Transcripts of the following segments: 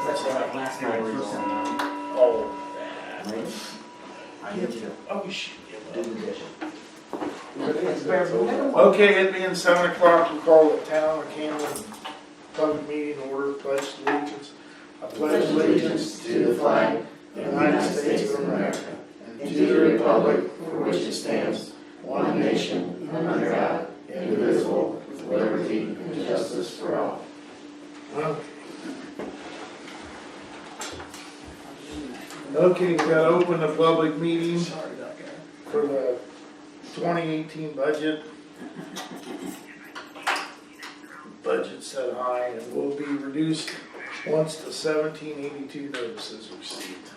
That's like last night or something. Oh, I get you. oh, shit. Do the dishes. Okay, it being 7 o'clock, we call the town of Camden public meeting order, pledge allegiance. I pledge allegiance to the flag of the United States of America and to the republic for which it stands, one nation, under God, indivisible, with liberty and justice for all. Okay, we gotta open the public meeting for the 2018 budget. Budget set high and will be reduced once the 1782 notice is received.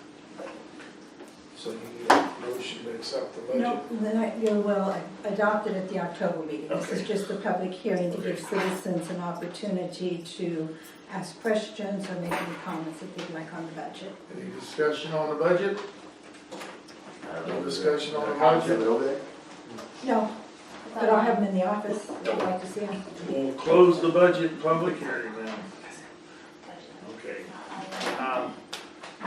So you need a motion to accept the budget? No, you will adopt it at the October meeting. This Okay. is just the public hearing to give citizens an opportunity to ask questions or make any comments that they'd like on the budget. Any discussion on the budget? No discussion on the Copies of budget? it over there? No, but I'll have them in the office if you'd like to see them. We'll close the budget public hearing now. Okay.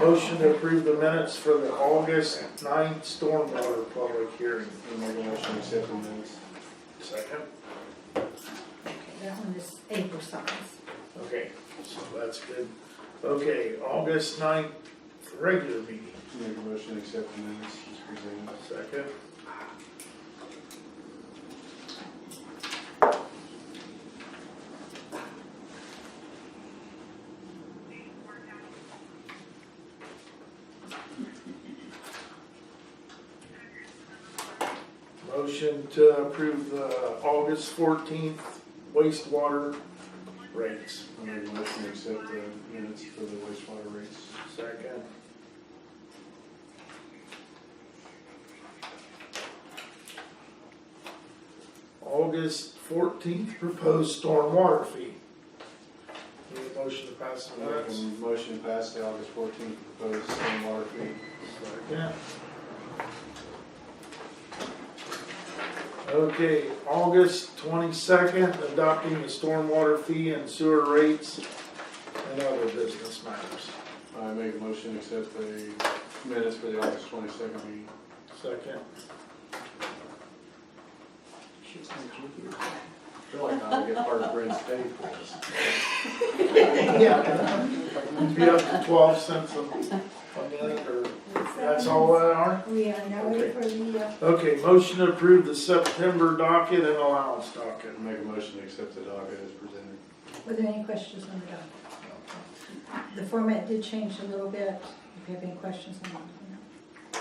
Motion to approve the minutes for the August 9th stormwater public hearing. Make a motion to accept the minutes. Second? Okay, that one is April signs. Okay, so that's good. Okay, August 9th, regular meeting. Make a motion to accept the minutes as presented. Second? Motion to approve the August 14th wastewater rates. I make a motion to accept the minutes for the wastewater rates. Second. August 14th proposed stormwater fee. Need a motion to pass the Make minutes? a motion to pass the August 14th proposed stormwater fee. Second. Okay, August 22nd, adopting the stormwater fee and sewer rates and other business matters. I make a motion to accept the minutes for the August 22nd meeting. Second. I feel like I'll get part of Brent's pay for this. Yeah. Be up to 12 cents a minute, or that's all that are? We are now ready for the, Okay, motion to approve the September docket and allowance docket. I make a motion to accept the docket as presented. were there any questions on the document? The format did change a little bit. If you have any questions on that, you know.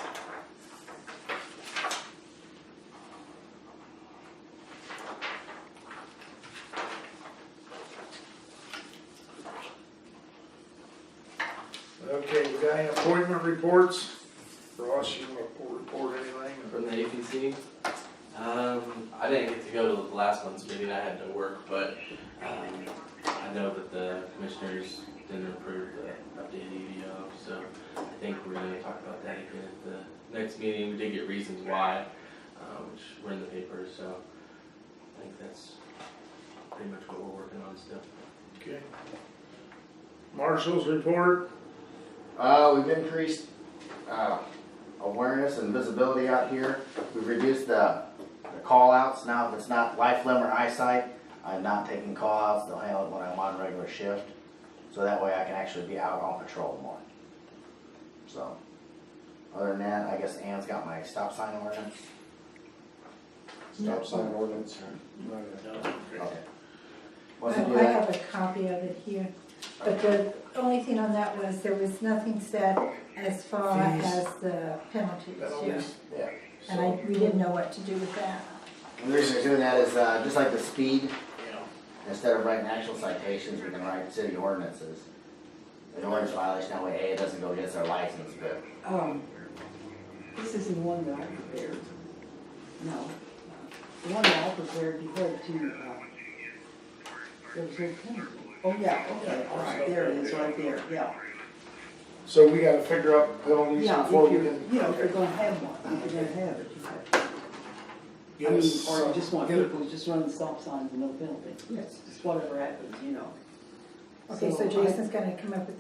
Okay, we got any appointment reports? Ross, you want to report anything? From the APC. I didn't get to go to the last month's meeting, I had to work, but I know that the commissioners didn't approve the updated EVO, so I think we're gonna talk about that again at the next meeting. We did get reasons why, which were in the paper, so I think that's pretty much what we're working on still. Okay. Marshall's report? We've increased, awareness and visibility out here. We've reduced the call outs. Now, if it's not life, limb, or eyesight, I'm not taking call outs. They'll handle it when I'm on regular shift. So that way I can actually be out on patrol more. So, other than that, I guess Ann's got my stop sign ordinance. Stop sign ordinance. Not yet. Okay. Once you do I that, have a copy of it here, but the only thing on that was there was nothing said as far Fees. as the penalties. Yeah. Penalties? yeah. And we didn't know what to do with that. And the reason we're doing that is just like the speed, Yeah. instead of writing actual citations, we can write city ordinances. An ordinance violation, that way, A, it doesn't go against our license, but This isn't the one that I prepared. No. The one that I prepared, you had to, there was no penalty. Oh, yeah, okay, all right, there it is, right there, yeah. So we gotta figure out the penalties Yeah, before if we you're, can. you know, if you're gonna have one, if you're gonna have it, you have to. I mean, Yes. or you just want Get it. people to just run the stop signs and no penalty. Yes. Just whatever happens, you know. Okay, so I- Jason's gonna come up with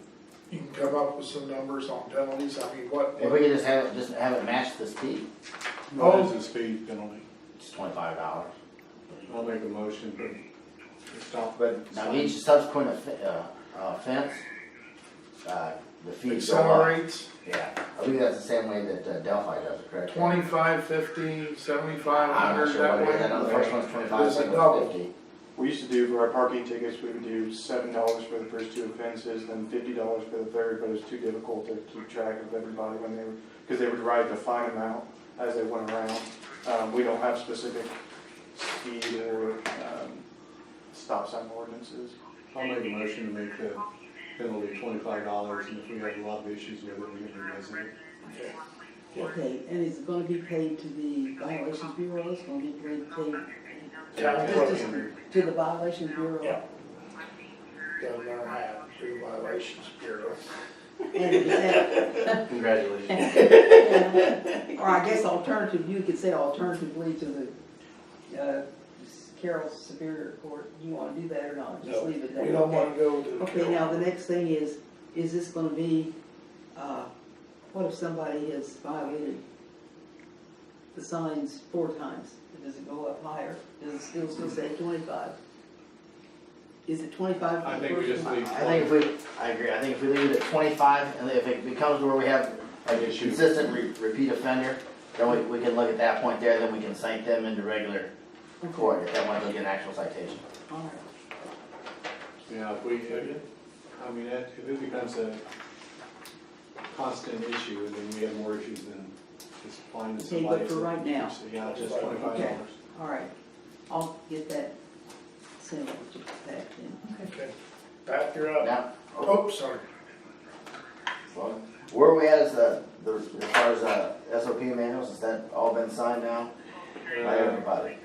you can come up with some numbers on penalties, I mean, what? If we could just have it match the speed, What is the speed penalty? it's $25. I'll make a motion to stop. But Now, each subsequent offense, the fees go up. Accelerates, Yeah, I believe that's the same way that Delphi does it, correct? 25, 50, 75, I'm not 100, sure that what it is, I way. know the first one's 25, It's a second double. one's 50. we used to do for our parking tickets, we would do $7 for the first two offenses, then $50 for the third, but it was too difficult to keep track of everybody when they were, because they would write the fine amount as they went around. We don't have specific speed or stop sign ordinances. I'll make a motion to make the penalty $25, and if we have a lot of issues with it, we can revisit it. Okay, and is it gonna be paid to the violations bureau, it's gonna be paid County Just- clerk. to the violations bureau? Yeah. Governor had two violations bureau. And is that, Congratulations. yeah, or I guess alternative, you could say alternatively to the, Carroll Superior Court, do you wanna do that or not, just No, leave it there? we don't Okay. wanna go to. Okay, now the next thing is this gonna be, what if somebody has violated the signs 4 times? Does it go up higher? Does it still say 25? Is it 25 for I the think we first just one? leave. I agree, I think if we leave it at 25, and if it becomes where we have a Issue. consistent repeat offender, then we can look at that point there, then we can cite them into regular Okay. court if they want to get an actual citation. All right. Yeah, if it becomes a constant issue, and then we have more issues than just finding Okay, somebody. but for right now. So, yeah, just $25. Okay. All right, I'll get that sent over to Pat then. Okay, Pat, you're up. Now, Oh, sorry. where are we at as as far as SOP manuals, has that all been signed now by everybody?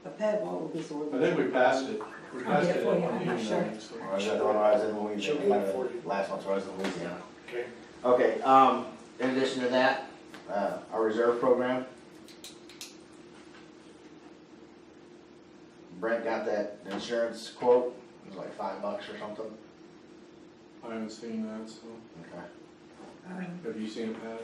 But Pat, what will this I ordinance? think we passed it. We I'll passed get it it for you, at I'm one not meeting, sure. I think, so. Or is that the one I was in when we She'll did get it for you. last one, so I was in Louisiana? Okay. Okay, in addition to that, our reserve program. Brent got that insurance quote, it was like $5 or something. I haven't seen that, so, Okay. have you seen it, Pat?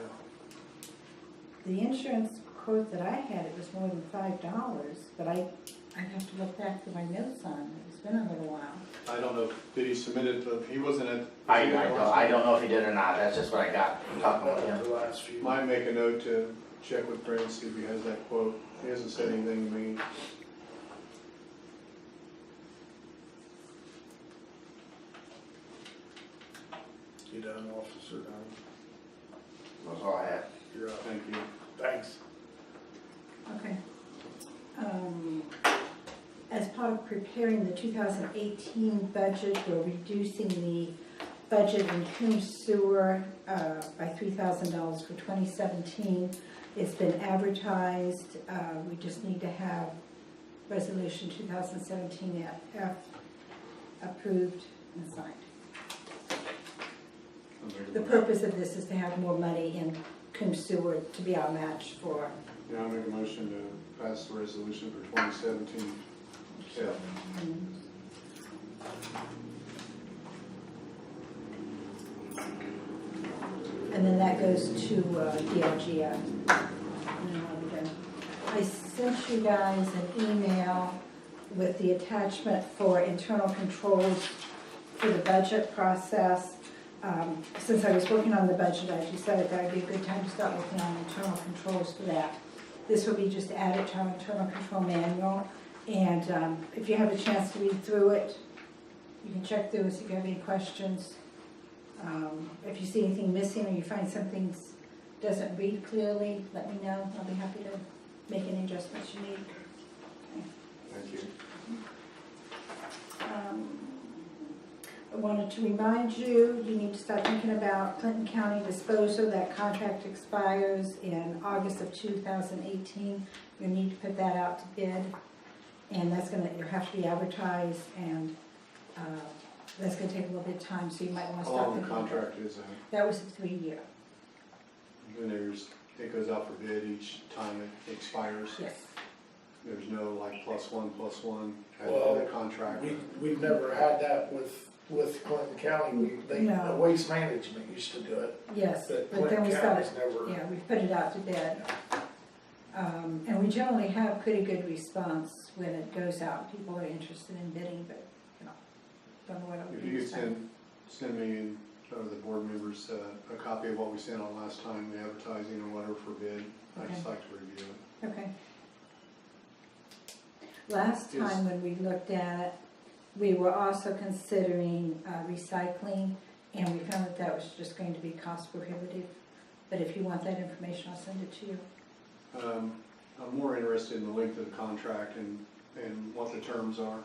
The insurance quote that I had, it was more than $5, but I'd have to look back through my notes on it, it's been a little while. I don't know, did he submit it, he wasn't at. I don't know if he did or not, that's just what I got from talking with him. The last few. Might make a note to check with Brent, see if he has that quote. He hasn't said anything to me. You done, officer, done? That's all I had. You're up. Thank you. Thanks. Okay. As part of preparing the 2018 budget, we're reducing the budget in Coombs Sewer by $3,000 for 2017. It's been advertised. We just need to have Resolution 2017-F approved and signed. I'll make a The motion. purpose of this is to have more money in Coombs Sewer to be our match for. Yeah, I'll make a motion to pass the resolution for 2017. Yeah. And then that goes to DLGF. I sent you guys an email with the attachment for internal controls for the budget process. Since I was working on the budget, I decided that would be a good time to start working on internal controls for that. This will be just added to our internal control manual. And if you have a chance to read through it, you can check through it if you have any questions. If you see anything missing or you find something doesn't read clearly, let me know. I'll be happy to make any adjustments you need. Thank you. I wanted to remind you, you need to start thinking about Clinton County disposal. That contract expires in August of 2018. You need to put that out to bid, and that's going to have to be advertised, and that's going to take a little bit of time, so you might want to How start long the thinking. contract is, That was a 3-year. and it goes out for bid each time it expires? Yes. There's no like +1 +1 at Well, the contract? We've never had that with with Clinton County, No. Waste Management used to do it, Yes, but but then Clinton we started, County's never. yeah, we put it out to bid. And we generally have pretty good response when it goes out. People are interested in bidding, but, don't know what it'll If be you this could time. send me and the board members a copy of what we sent out last time, the advertising or whatever for bid, I'd just Okay. like to review it. Okay. Last Is- time when we looked at it, we were also considering recycling, and we found that was just going to be cost prohibitive. But if you want that information, I'll send it to you. I'm more interested in the length of the contract and what the terms are.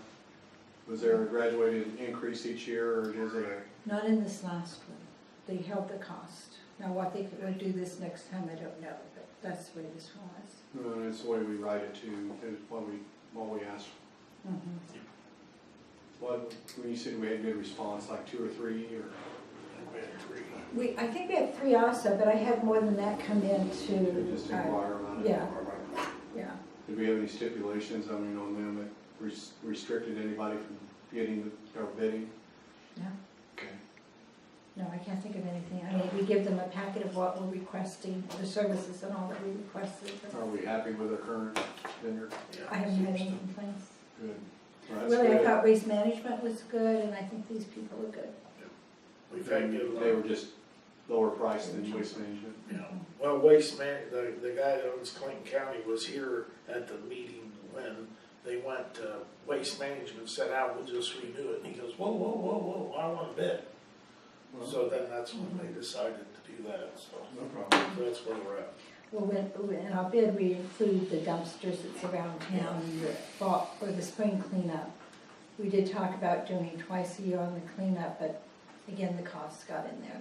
Was there a graduated increase each year, or is it a? Not in this last one. They held the cost. Now, what they would do this next time, I don't know, but that's the way this one was. No, it's the way we write it too, is what we asked. Mhm. What, when you said we had good response, like 2 or 3, or? I think we had 3 also, but I had more than that come in Just to, inquire about it? yeah. Did we have any stipulations, I mean, on them that restricted anybody from getting or bidding? No. Okay. No, I can't think of anything. I mean, we give them a packet of what we're requesting, the services and all that we requested. but Are we happy with our current vendor? I haven't had any complaints. Good. Well, that's Really, I good. thought Waste Management was good, and I think these people are good. We've had good luck. They were just lower price than Waste Management. Yeah. Well, Waste Man, the guy that owns Clinton County was here at the meeting when they went, Waste Management said, we'll just renew it, and he goes, whoa, I want a bid. So then that's when they decided to do that, so. No problem. So that's where we're at. Well, in our bid, we include the dumpsters that's around town and the fall, or the spring cleanup. We did talk about doing twice a year on the cleanup, but again, the costs got in there.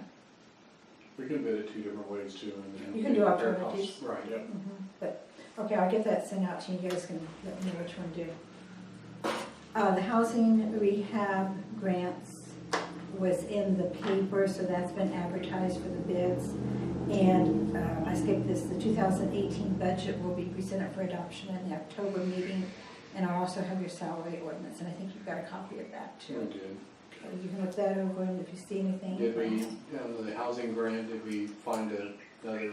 We can bid it 2 different ways too. And You can do their alternatives. costs. Right, yeah. But, okay, I'll get that sent out to you, you guys can let me know which one to do. The housing rehab grants was in the paper, so that's been advertised for the bids. And I skipped this, the 2018 budget will be presented for adoption in the October meeting. And I also have your salary ordinance, and I think you've got a copy of that We too. did. So you can look that over, and if you see anything. Did we, the housing grant, did we find another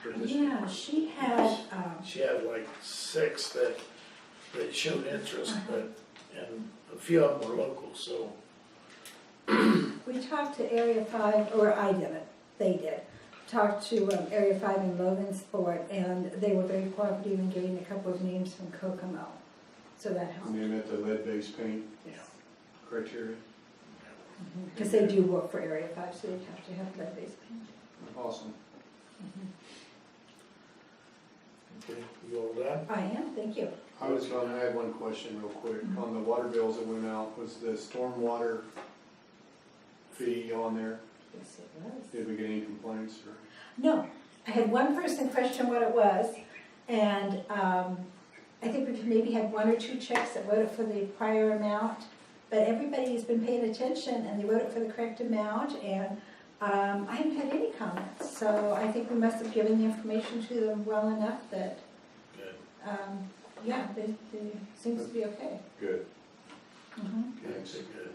participant? Yeah, she had, She had like 6 that showed interest, but, and a few of them were local, so. we talked to Area 5, or I didn't, they did. Talked to Area 5 in Logansport, and they were very cooperative in getting a couple of names from Kokomo. So that helped. And they met the lead-based paint Yeah. criteria? Because they do work for Area 5, so they have to have lead-based paint. Awesome. Okay, you all done? I am, thank you. I had one question real quick. On the water bills that went out, was the stormwater fee on there? Yes, it was. Did we get any complaints or? No, I had one person question what it was, and I think we've maybe had 1 or 2 checks that voted for the prior amount, but everybody has been paying attention and they voted for the correct amount, and I haven't had any comments, so I think we must have given the information to them well enough that, Good. yeah, they seems to be okay. Good. Mhm. Thanks. Good.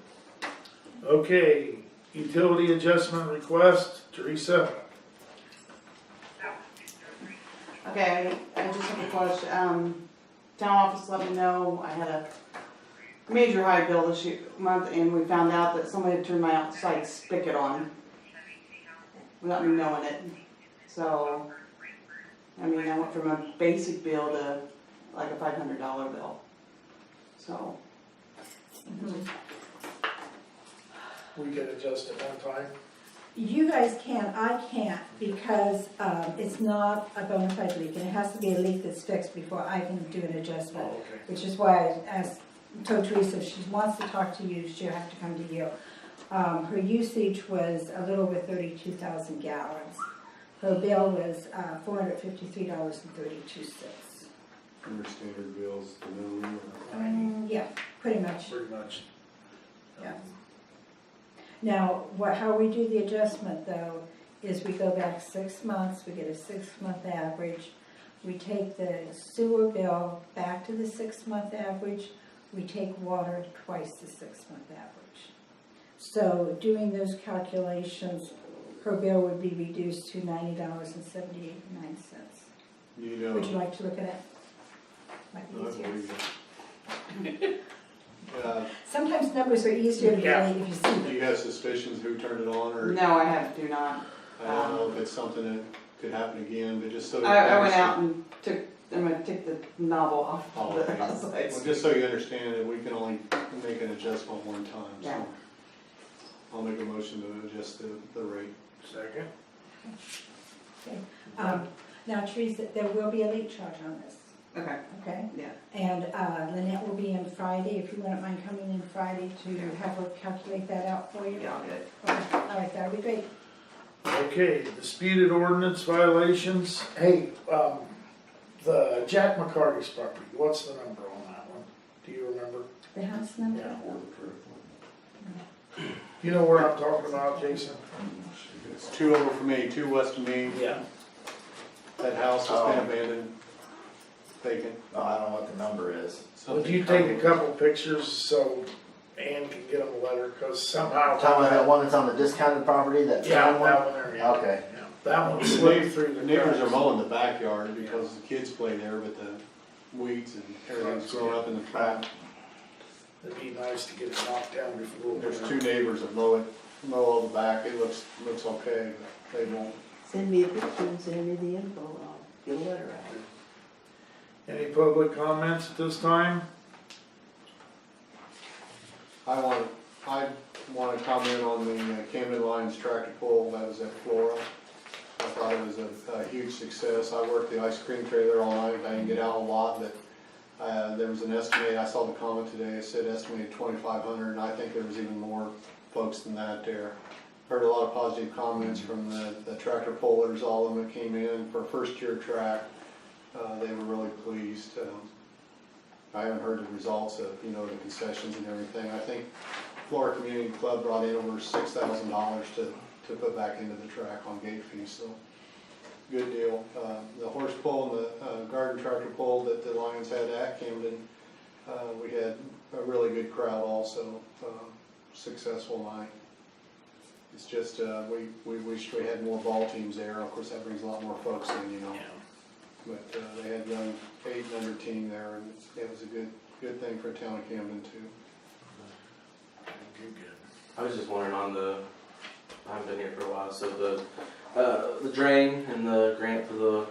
Okay, utility adjustment request, Teresa. Okay, I just have a question, town office let me know I had a major high bill this month, and we found out that somebody had turned my outside spigot on without me knowing it. So, I mean, I went from a basic bill to like a $500 bill. So, We could adjust it one time. You guys can, I can't, because it's not a bona fide leak, and it has to be a leak that's fixed before I can do an adjustment. Oh, okay. Which is why I told Teresa, if she wants to talk to you, she'll have to come to you. Her usage was a little over 32,000 gallons. Her bill was $453.32. Under standard bills, the minimum or? Yeah, pretty much. Pretty much. Yeah. Now, how we do the adjustment though, is we go back 6 months, we get a 6-month average. We take the sewer bill back to the 6-month average. We take water twice the 6-month average. So doing those calculations, her bill would be reduced to $90.79. You know. Would you like to look at it? Might be I easier. believe you. Sometimes numbers are easier to Yeah. relate if you see Do them. you have suspicions who turned it on, or? No, I do not. I don't know if it's something that could happen again, but just so. you I went understand- out and I'm gonna take the knob off Oh, the okay. outside. Well, just so you understand that we can only make an adjustment one time, Yeah. so. I'll make a motion to adjust the rate. Second. Now Teresa, there will be a late charge on this, Okay, okay? yeah. And Lynette will be in Friday, if you wouldn't mind coming in Friday to have her calculate that out for you. Yeah, I'll get it. Okay, all right, that'd be great. Okay, disputed ordinance violations. Hey, the Jack McCarty's property, what's the number on that one? Do you remember? The house number? Yeah. You know where I'm talking about, Jason? It's 2 over from me, 2 west of me. Yeah. That house has been abandoned, vacant. Oh, I don't know what the number is. Would you take a couple pictures so Ann can get them a letter, cause somehow. Talking about that one that's on the discounted property, that Yeah, town one? that one there, yeah. Okay. Yeah. That one slipped through the Neighbors are cracks. mowing the backyard because the kids play there, but the weeds and everything's growing up in the front. It'd be nice to get it knocked down before. There's 2 neighbors that mow all the back, it looks okay, but they won't. Send me a picture and send me the info, I'll get a letter out. Any public comments at this time? I want to comment on the Camden Lines tractor pull that was at Flora. I thought it was a huge success. I worked the ice cream trailer all night, I didn't get out a lot, but there was an estimate, I saw the comment today, it said estimated 2,500, and I think there was even more folks than that there. Heard a lot of positive comments from the tractor pullers, all of them that came in for a first year track. They were really pleased. I haven't heard the results of, the concessions and everything. I think Florida Community Club brought in over $6,000 to put back into the track on gate fees, so good deal. The horse pull and the garden tractor pull that the Lions had at Camden, we had a really good crowd also, successful night. It's just, we wish we had more ball teams there. Of course, that brings a lot more folks in, But they had young 8 and under team there, and it was a good thing for town of Camden too. I was just wondering I haven't been here for a while, so the drain and the grant for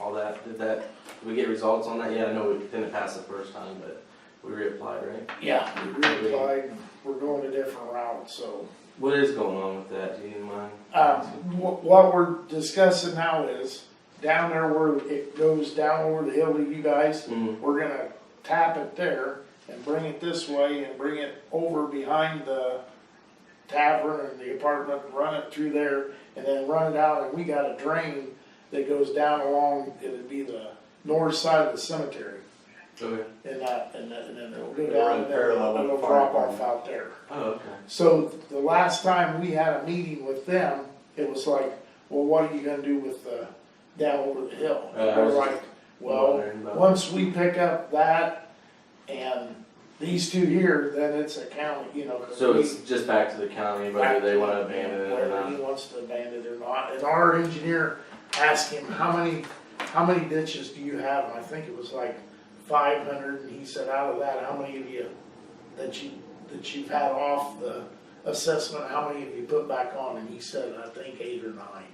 all that, did we get results on that? Yeah, I know we didn't pass the first time, but we reapplied, right? Yeah, we reapplied, we're going a different route, so. What is going on with that, do you mind? What we're discussing now is, down there where it goes down over the hill to you guys, Mhm. we're gonna tap it there and bring it this way and bring it over behind the tavern and the apartment, run it through there, and then run it out, and we got a drain that goes down along, it'd be the north side of the cemetery. Okay. And then it'll go It'll down run there, parallel with it'll the fire drop off department. out there. Oh, okay. So the last time we had a meeting with them, it was like, well, what are you gonna do with the, down over the hill? I And we're was like, well, wondering about- once we pick up that and these 2 here, then it's a county, 'cause So we- it's just back to the county, whether they wanna abandon it or whether he not? wants to abandon it or not. And our engineer asked him, how many ditches do you have? And I think it was like 500, and he said, out of that, how many of you that you've had off the assessment, how many have you put back on? And he said, I think 8 or 9.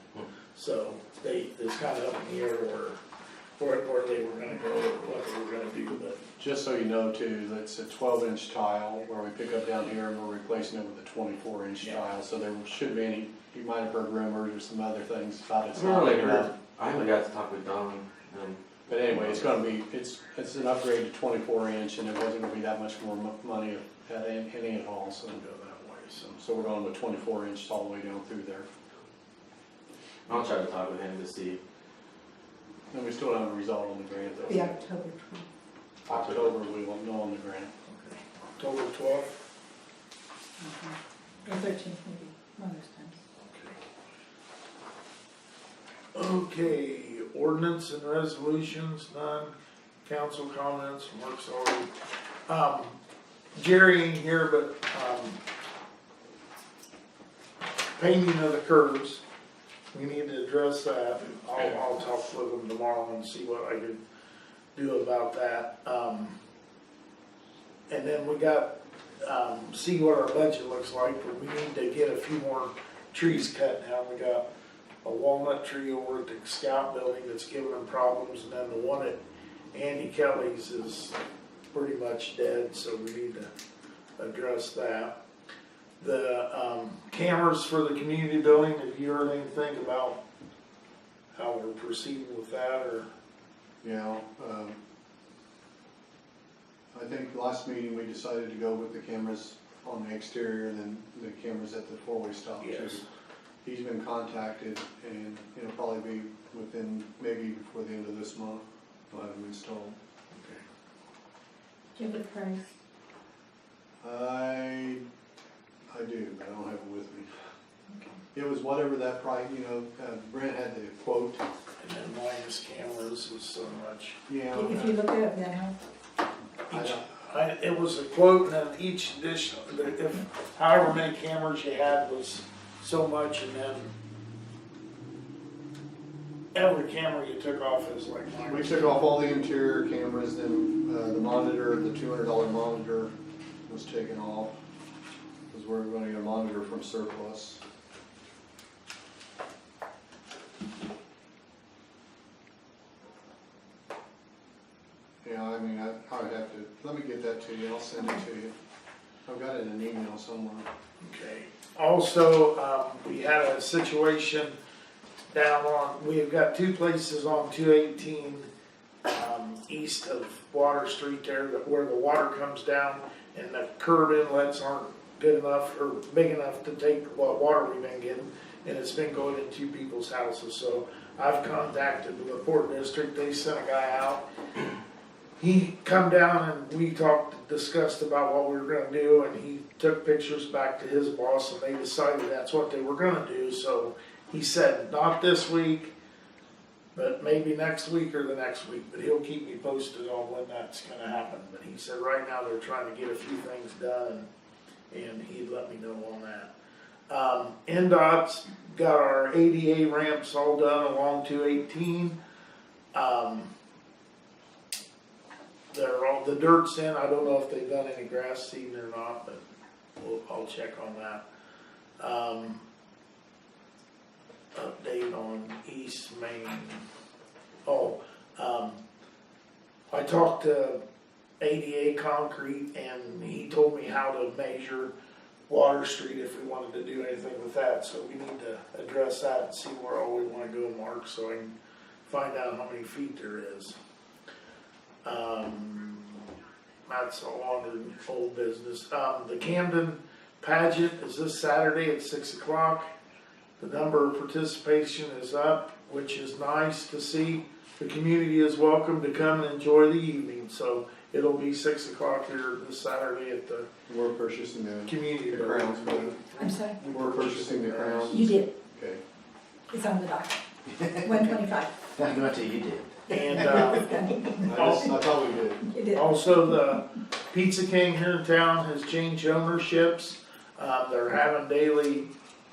So it's kind of up in the air where they were gonna go, or what they were gonna do, but. Just so you know too, that's a 12-inch tile where we pick up down here, and we're replacing it with a 24-inch Yeah. tile, so there shouldn't be any, you might have heard rumors or some other things about it. I haven't really heard, I haven't got to talk with Don, But anyway, it's gonna be, it's an upgrade to 24-inch, and it wasn't gonna be that much more money at any at all, so. Go that way, so. So we're going with 24-inch all the way down through there. I'll try to talk with him to see. And we still don't have a result on the grant though. The October 12th. October, we won't know on the grant. October 12th? Or 13th maybe, one of those times. Okay, ordinance and resolutions, none. Council comments, Mark's already. Jerry ain't here, but, painting of the curbs, we need to address that. I'll talk with them tomorrow and see what I can do about that. And then we got, see what our budget looks like, but we need to get a few more trees cut now. We got a walnut tree over at the Scout building that's giving them problems, and then the one at Andy Kelly's is pretty much dead, so we need to address that. The cameras for the community building, have you heard anything about how we're proceeding with that, or? Yeah, I think last meeting we decided to go with the cameras on the exterior than the cameras at the four-way stop. Yes. He's been contacted, and it'll probably be within, maybe before the end of this month, we'll have them installed. Do you have a price? I do, but I don't have it with me. It was whatever that price, Brent had the quote. And then minus cameras is so much. Yeah. If you look at it now, It was a quote, and then each additional, if however many cameras you had was so much, and then every camera you took off is like We minus. took off all the interior cameras, then the monitor, the $200 monitor was taken off, because we're going to get a monitor from surplus. Yeah, I mean, I would have to, let me get that to you, I'll send it to you. I've got it in an email somewhere. Okay. Also, we had a situation down on, we've got two places on 218 east of Water Street there, where the water comes down and the curb inlets aren't good enough or big enough to take what water we've been getting, and it's been going into people's houses. So I've contacted the Port District, they sent a guy out. He come down and we discussed about what we were gonna do, and he took pictures back to his boss, and they decided that's what they were gonna do. So he said, not this week, but maybe next week or the next week, but he'll keep me posted on when that's gonna happen. But he said right now they're trying to get a few things done, and he'd let me know on that. NDOT's got our ADA ramps all done along 218. The dirt's in. I don't know if they've done any grass seeding or not, but I'll check on that. Update on East Main. I talked to ADA Concrete, and he told me how to measure Water Street if we wanted to do anything with that. So we need to address that and see where all we want to go, Mark, so I can find out how many feet there is. That's all under old business. The Camden pageant is this Saturday at 6 o'clock. The number of participation is up, which is nice to see. The community is welcome to come and enjoy the evening. So it'll be 6 o'clock here this Saturday at the We're purchasing the community crowns, but I'm sorry, we're purchasing the crowns. you did, Okay. it's on the dock, 125. I know what you did. And I thought we did. You did. also the Pizza King here in town has changed ownerships. They're having daily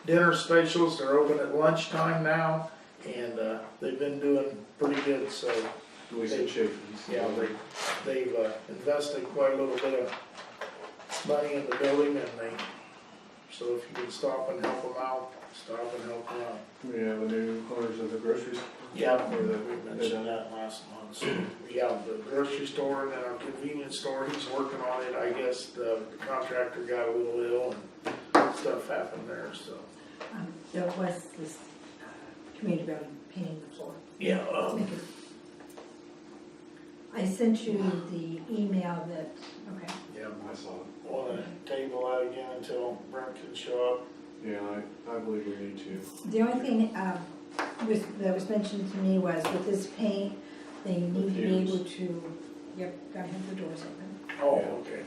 dinner specials. They're open at lunchtime now, and they've been doing pretty good. So We said chickens. yeah, they've invested quite a little bit of money in the building, and so if you can stop and help them out, stop and help them out. We have the new owners of the groceries. Yeah, we mentioned that last month. So we have the grocery store and then our convenience store. He's working on it. I guess the contractor got a little ill and stuff happened there. So There was this community building painting the floor. yeah, I sent you the email that, okay. yeah. I saw it. Want to table that again until Brent can show up? Yeah, I believe we need to. The only thing that was mentioned to me was with this paint, they need to be able to, gotta have the doors open. Oh, Yeah. okay.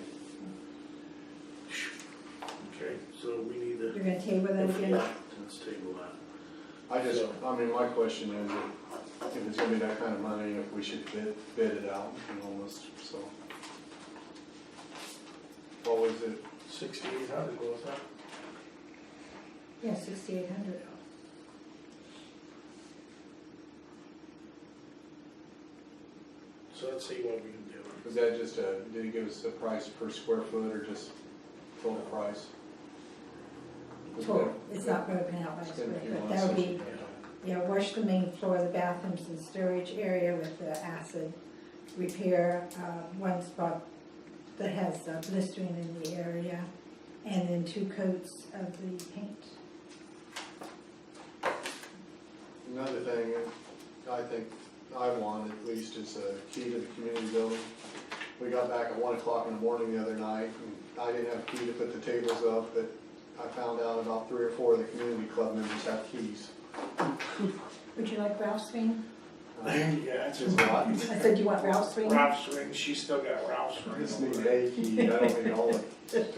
Okay, so we need to. You're gonna table that again? Yeah, let's table that. I mean, my question is, if it's gonna be that kind of money, if we should bid it out, almost, so. What was it? 6,800 was that? Yeah, $6,800. So let's see what we can do. Was that just did he give us a price per square foot or just total price? Total, it's not broken out by It's square gonna be foot, one that would be, session. yeah, wash the main floor, the bathrooms and storage area with the acid, repair, one spot that has blistering in the area, and then 2 coats of the paint. Another thing I think I want at least is a key to the community building. We got back at 1 o'clock in the morning the other night, and I didn't have a key to put the tables up, but I found out about 3 or 4 of the community club members have keys. Would you like Ralph's ring? Yeah, it's Just what? I said, do you want Ralph's ring? Ralph's ring, she's still got Ralph's I ring. just need a key, I don't need all of it.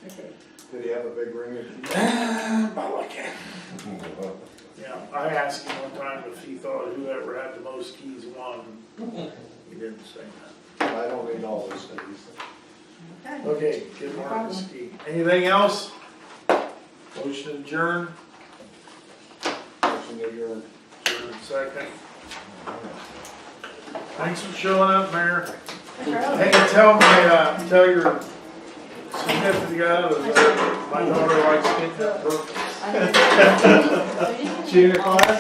Okay. Did he have a big ring of keys? About like that. Yeah, I asked him one time if he thought whoever had the most keys won. He didn't say that. I don't need all those keys. Okay. Okay, good Marcus key. Anything else? Motion adjourned. Motion to adjourn. Adjourned second. Thanks for showing up, Mayor. Hey, tell your significant other that my daughter likes getting that purple. I- Junior class?